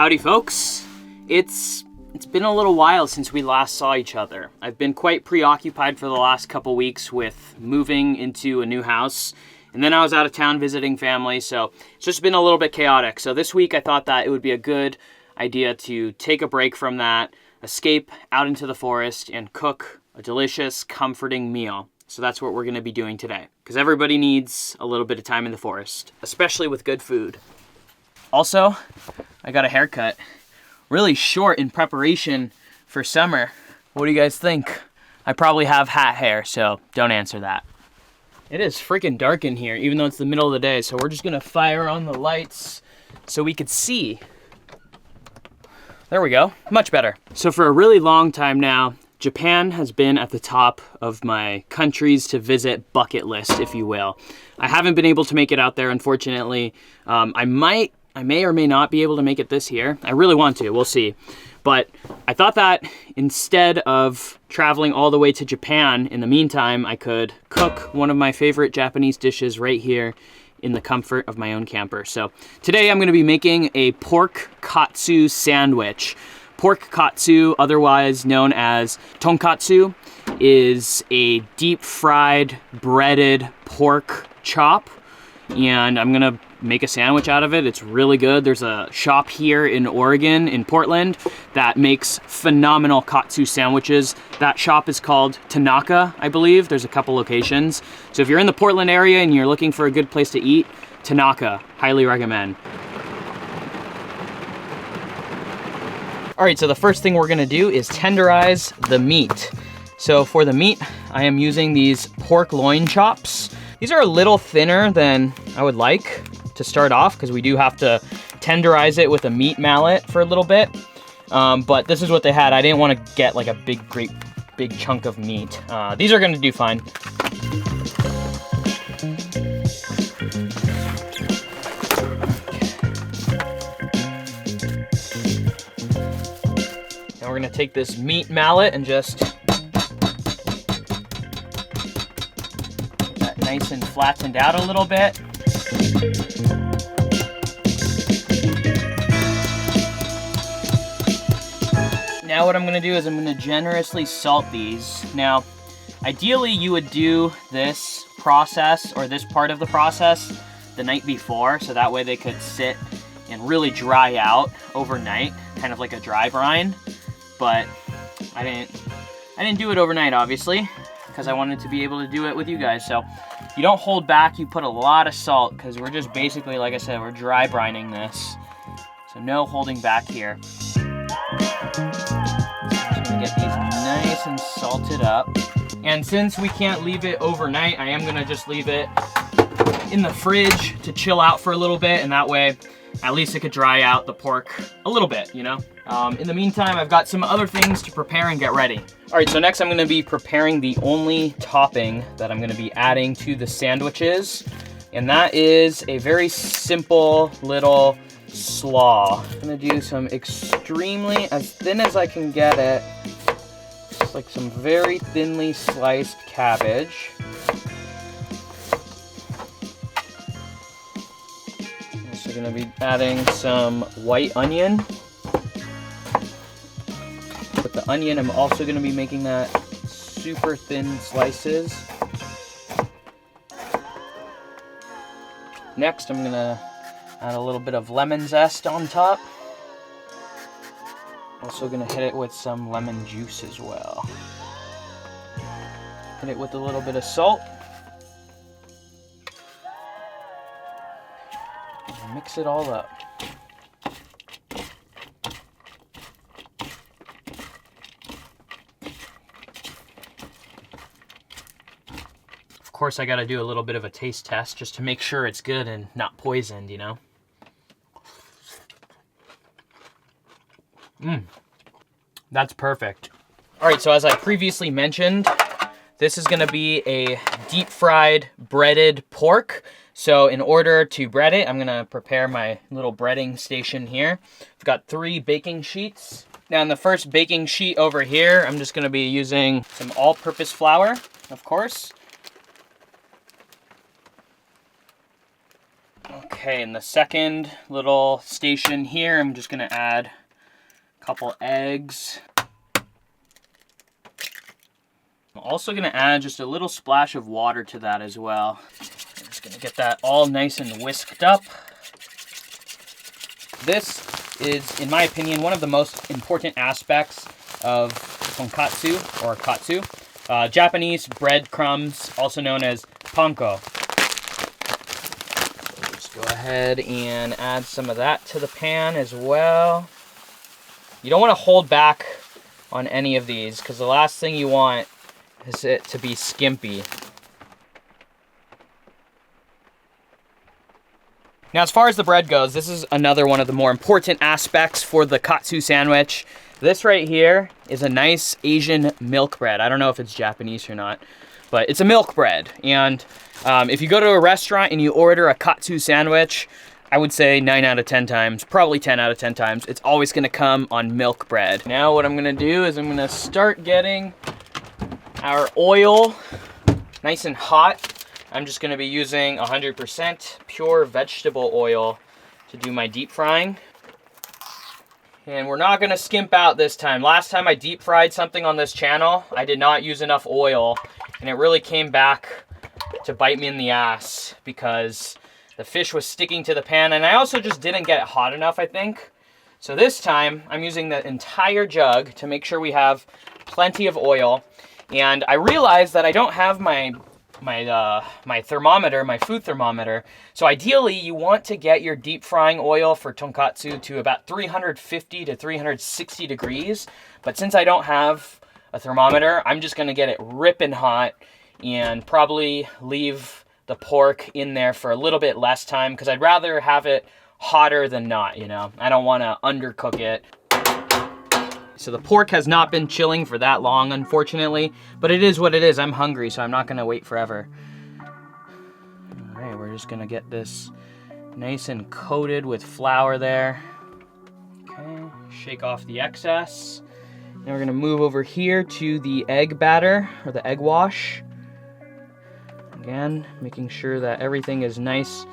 Howdy folks. It's been a little while since we last saw each other. I've been quite preoccupied for the last couple weeks with moving into a new house, and then I was out of town visiting family, so it's just been a little bit chaotic. So this week I thought that it would be a good idea to take a break from that, escape out into the forest, and cook a delicious, comforting meal. So that's what we're gonna be doing today, because everybody needs a little bit of time in the forest, especially with good food. Also, I got a haircut. Really short in preparation for summer. What do you guys think? I probably have hat hair, so don't answer that. It is freaking dark in here, even though it's the middle of the day, so we're just gonna fire on the lights so we could see. There we go, much better. So for a really long time now, Japan has been at the top of my countries to visit bucket list, if you will. I haven't been able to make it out there, unfortunately. I may or may not be able to make it this year. I really want to, we'll see. But I thought that instead of traveling all the way to Japan, in the meantime, I could cook one of my favorite Japanese dishes right here in the comfort of my own camper. So today I'm gonna be making a pork katsu sandwich. Pork katsu, otherwise known as tonkatsu, is a deep fried, breaded pork chop. And I'm gonna make a sandwich out of it. It's really good. There's a shop here in Oregon, in Portland, that makes phenomenal katsu sandwiches. That shop is called Tanaka, I believe. There's a couple locations. So if you're in the Portland area and you're looking for a good place to eat, Tanaka, highly recommend. All right, so the first thing we're gonna do is tenderize the meat. So for the meat, I am using these pork loin chops. These are a little thinner than I would like to start off, because we do have to tenderize it with a meat mallet for a little bit. But this is what they had. I didn't want to get like a great big chunk of meat. These are gonna do fine. Now we're gonna take this meat mallet and just get that nice and flattened out a little bit. Now what I'm gonna do is I'm gonna generously salt these. Now, ideally you would do this process, or this part of the process, the night before, so that way they could sit and really dry out overnight, kind of like a dry brine. But I didn't do it overnight, obviously, because I wanted to be able to do it with you guys. So you don't hold back, you put a lot of salt, because we're just basically, like I said, we're dry brining this. So no holding back here. Just gonna get these nice and salted up. And since we can't leave it overnight, I am gonna just leave it in the fridge to chill out for a little bit, and that way, at least it could dry out the pork a little bit, you know? In the meantime, I've got some other things to prepare and get ready. All right, so next I'm gonna be preparing the only topping that I'm gonna be adding to the sandwiches, and that is a very simple little slaw. I'm gonna do some extremely, as thin as I can get it, just like some very thinly sliced cabbage. I'm also gonna be adding some white onion. With the onion, I'm also gonna be making that super thin slices. Next, I'm gonna add a little bit of lemon zest on top. Also gonna hit it with some lemon juice as well. Hit it with a little bit of salt. And mix it all up. Of course, I gotta do a little bit of a taste test just to make sure it's good and not poisoned, you know? That's perfect. All right, so as I previously mentioned, this is gonna be a deep fried breaded pork. So in order to bread it, I'm gonna prepare my little breading station here. I've got 3 baking sheets. Now in the first baking sheet over here, I'm just gonna be using some all-purpose flour, of course. Okay, in the second little station here, I'm just gonna add a couple eggs. I'm also gonna add just a little splash of water to that as well. I'm just gonna get that all nice and whisked up. This is, in my opinion, one of the most important aspects of tonkatsu or katsu. Japanese breadcrumbs, also known as panko. So just go ahead and add some of that to the pan as well. You don't want to hold back on any of these because the last thing you want is it to be skimpy. Now, as far as the bread goes, this is another one of the more important aspects for the katsu sandwich. This right here is a nice Asian milk bread. I don't know if it's Japanese or not, but it's a milk bread. And if you go to a restaurant and you order a katsu sandwich, I would say 9 out of 10 times, probably 10 out of 10 times, it's always gonna come on milk bread. Now what I'm gonna do is I'm gonna start getting our oil nice and hot. I'm just gonna be using 100% pure vegetable oil to do my deep frying. And we're not gonna skimp out this time. Last time I deep fried something on this channel, I did not use enough oil, and it really came back to bite me in the ass because the fish was sticking to the pan, and I also just didn't get it hot enough, I think. So this time, I'm using the entire jug to make sure we have plenty of oil. And I realized that I don't have my thermometer, my food thermometer. So ideally, you want to get your deep frying oil for tonkatsu to about 350 to 360 degrees. But since I don't have a thermometer, I'm just gonna get it ripping hot and probably leave the pork in there for a little bit less time because I'd rather have it hotter than not, you know? I don't wanna undercook it. So the pork has not been chilling for that long, unfortunately, but it is what it is. I'm hungry, so I'm not gonna wait forever. All right, we're just gonna get this nice and coated with flour there. Okay, shake off the excess. Now we're gonna move over here to the egg batter, or the egg wash. Again, making sure that everything is nice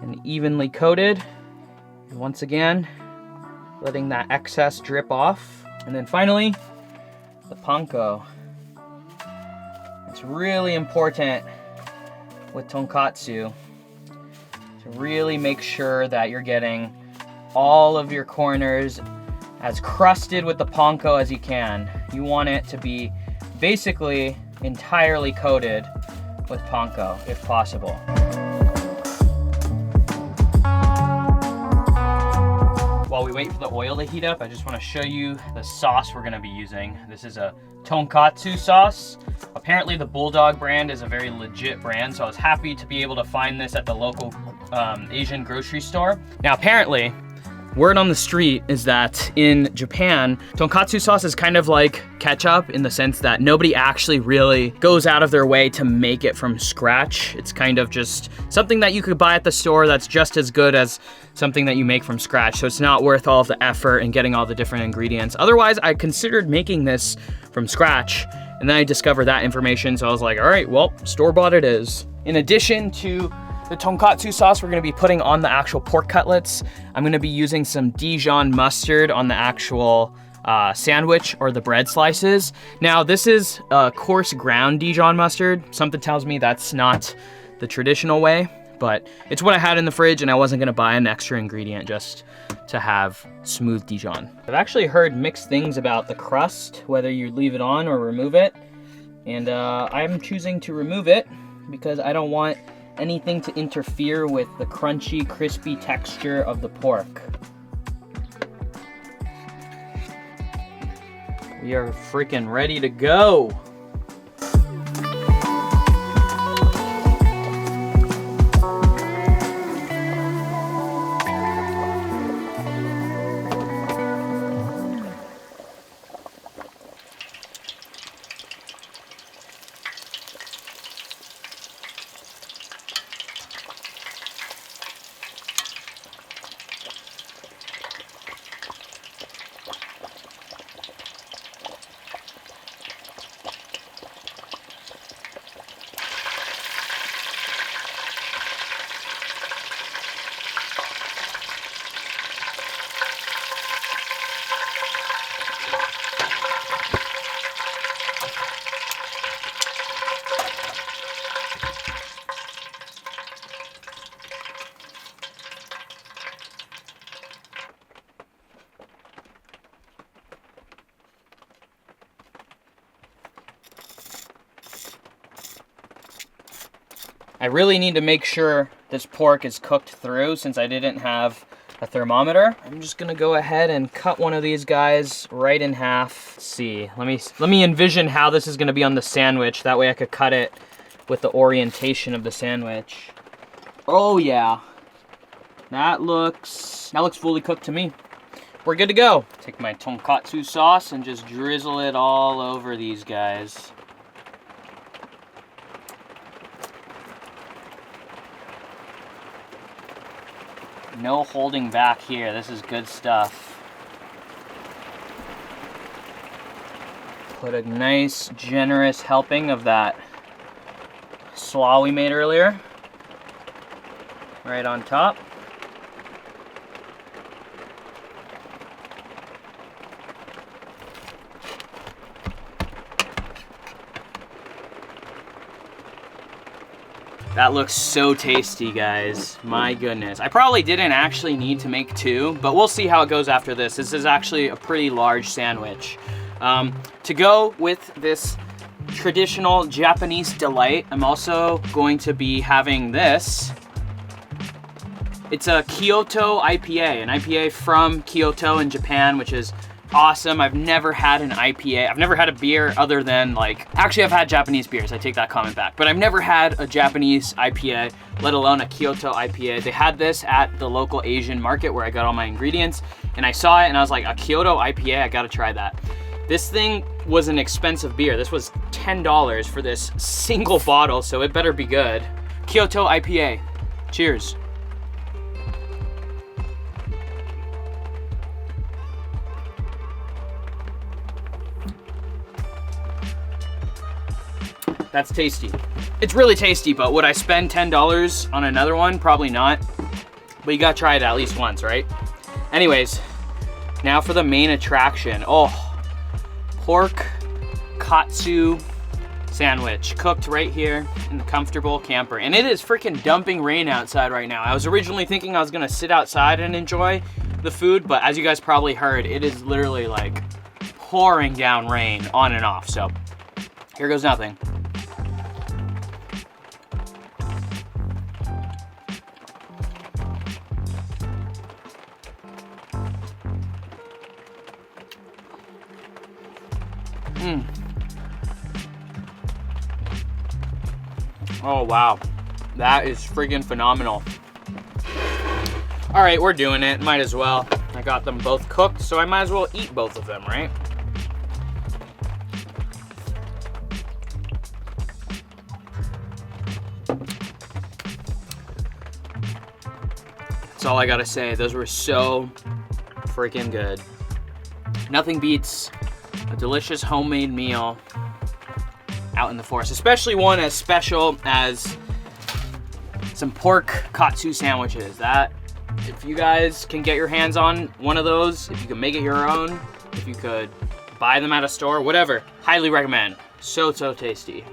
and evenly coated. And once again, letting that excess drip off. And then finally, the panko. It's really important with tonkatsu to really make sure that you're getting all of your corners as crusted with the panko as you can. You want it to be basically entirely coated with panko, if possible. While we wait for the oil to heat up, I just want to show you the sauce we're going to be using. This is a tonkatsu sauce. Apparently the Bulldog brand is a very legit brand, so I was happy to be able to find this at the local Asian grocery store. Now apparently, word on the street is that in Japan, tonkatsu sauce is kind of like ketchup in the sense that nobody actually really goes out of their way to make it from scratch. It's kind of just something that you could buy at the store that's just as good as something that you make from scratch. So it's not worth all of the effort and getting all the different ingredients. Otherwise, I considered making this from scratch, and then I discovered that information. So I was like, all right, well, store-bought it is. In addition to the tonkatsu sauce we're gonna be putting on the actual pork cutlets, I'm gonna be using some Dijon mustard on the actual sandwich or the bread slices. Now, this is a coarse ground Dijon mustard. Something tells me that's not the traditional way, but it's what I had in the fridge and I wasn't gonna buy an extra ingredient just to have smooth Dijon. I've actually heard mixed things about the crust, whether you leave it on or remove it. And I'm choosing to remove it because I don't want anything to interfere with the crunchy, crispy texture of the pork. We are freaking ready to go. I really need to make sure this pork is cooked through since I didn't have a thermometer. I'm just gonna go ahead and cut one of these guys right in half. Let's see, let me envision how this is gonna be on the sandwich. That way I could cut it with the orientation of the sandwich. Oh yeah, that looks fully cooked to me. We're good to go. Take my tonkatsu sauce and just drizzle it all over these guys. No holding back here. This is good stuff. Put a nice, generous helping of that slaw we made earlier right on top. That looks so tasty, guys. My goodness. I probably didn't actually need to make two, but we'll see how it goes after this. This is actually a pretty large sandwich. To go with this traditional Japanese delight, I'm also going to be having this. It's a Kyoto IPA, an IPA from Kyoto in Japan, which is awesome. I've never had an IPA. I've never had a beer other than actually I've had Japanese beers. I take that comment back. But I've never had a Japanese IPA, let alone a Kyoto IPA. They had this at the local Asian market where I got all my ingredients, and I saw it and I was like, a Kyoto IPA, I gotta try that. This thing was an expensive beer. This was $10 for this single bottle, so it better be good. Kyoto IPA. Cheers. That's tasty. It's really tasty, but would I spend $10 on another one? Probably not. But you gotta try it at least once, right? Anyways, now for the main attraction. Oh, pork katsu sandwich cooked right here in the comfortable camper. And it is freaking dumping rain outside right now. I was originally thinking I was gonna sit outside and enjoy the food, but as you guys probably heard, it is literally like pouring down rain on and off. So here goes nothing. Oh wow, that is friggin' phenomenal. All right, we're doing it, might as well. I got them both cooked, so I might as well eat both of them, right? That's all I gotta say. Those were so freaking good. Nothing beats a delicious homemade meal out in the forest, especially one as special as some pork katsu sandwiches. That, if you guys can get your hands on one of those, if you can make it your own, if you could buy them at a store, whatever, highly recommend. So tasty.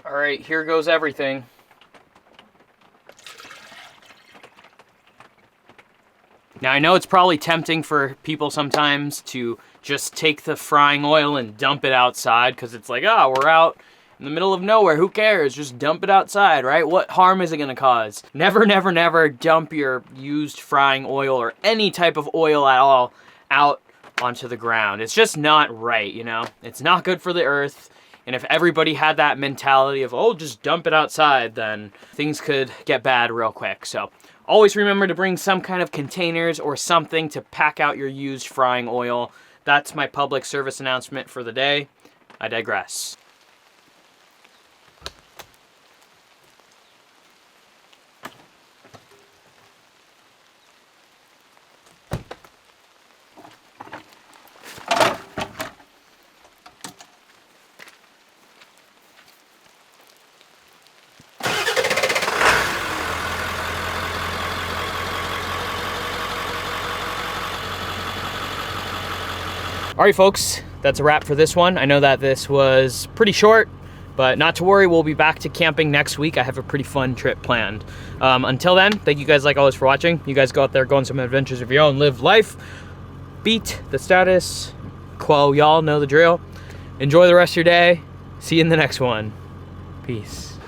All right, here goes everything. Now I know it's probably tempting for people sometimes to just take the frying oil and dump it outside because it's like, oh, we're out in the middle of nowhere, who cares? Just dump it outside, right? What harm is it gonna cause? Never, never, never dump your used frying oil or any type of oil at all out onto the ground. It's just not right, you know? It's not good for the earth. And if everybody had that mentality of, oh, just dump it outside, then things could get bad real quick. So always remember to bring some kind of containers or something to pack out your used frying oil. That's my public service announcement for the day. I digress. All right, folks, that's a wrap for this one. I know that this was pretty short, but not to worry, we'll be back to camping next week. I have a pretty fun trip planned. Until then, thank you guys like always for watching. You guys go out there, go on some adventures of your own, live life, beat the status quo, y'all know the drill. Enjoy the rest of your day. See you in the next one. Peace.